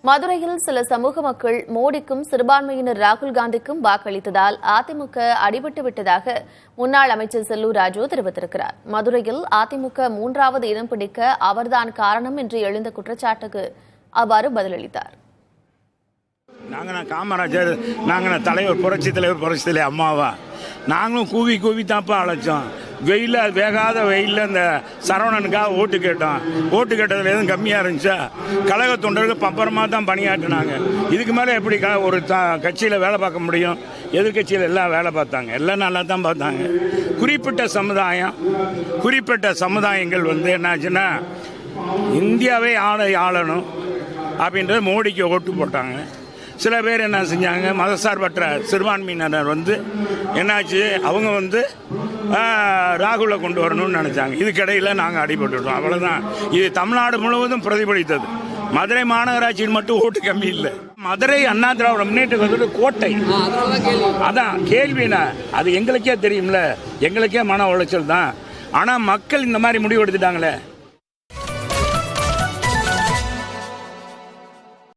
மதுரையில் சில சமூக மக்கள் மோடிக்கும் சிறுபான்மையினர் ராகுல் காந்திக்கும் வாக்களித்ததால் அதிமுக அடிபட்டு விட்டதாக முன்னாள் அமைச்சர் செல்லூர் ராஜு தெரிவித்திருக்கிறார். மதுரையில் அதிமுக 3வது இடம் பிடிக்க அவர்தான் காரணம் என்று எழுந்த குற்றச்சாட்டுக்கு அவ்வாறு பதிலளித்தார். காமராஜர் தலைவர் புரட்சி தலைவர் அம்மாவா நாங்களும் கூவி கூவி தாப்பா அழைச்சோம். வேகாத வெயிலில் இந்த சரவணனுக்காக ஓட்டு கேட்டோம். ஓட்டு கேட்டதில் எதுவும் கம்மியாக இருந்துச்சா? கழக தொண்டர்கள் பப்பரமாக தான் பணியாற்றினாங்க. இதுக்கு மேலே எப்படி ஒரு கட்சியில் வேலை பார்க்க முடியும்? எதிர்கட்சியில் எல்லாம் வேலை பார்த்தாங்க, எல்லாம் நல்லா தான் பார்த்தாங்க. குறிப்பிட்ட சமுதாயங்கள் என்னாச்சுன்னா இந்தியாவே ஆளணும் அப்படின்றது மோடிக்கு ஓட்டு போட்டாங்க. சில பேர் என்ன செஞ்சாங்க, மதசார்பற்ற சிறுபான்மையினர் என்னாச்சு, அவங்க ராகுலை கொண்டு வரணும்னு நினச்சாங்க. இதுக்கிடையில் நாங்கள் அடிபட்டுட்டோம். அவ்வளோதான். இது தமிழ்நாடு முழுவதும் பிரதிபலித்தது. மதுரை மாநகராட்சியில் மட்டும் ஓட்டு கம்மி இல்லை. மதுரை அண்ணா திராவிட முன்னேற்ற கோட்டை. அதான் கேள்வினா அது எங்களுக்கே தெரியும்ல, எங்களுக்கே மன உளைச்சல் தான். ஆனால் மக்கள் இந்த மாதிரி முடிவு எடுத்துட்டாங்களே.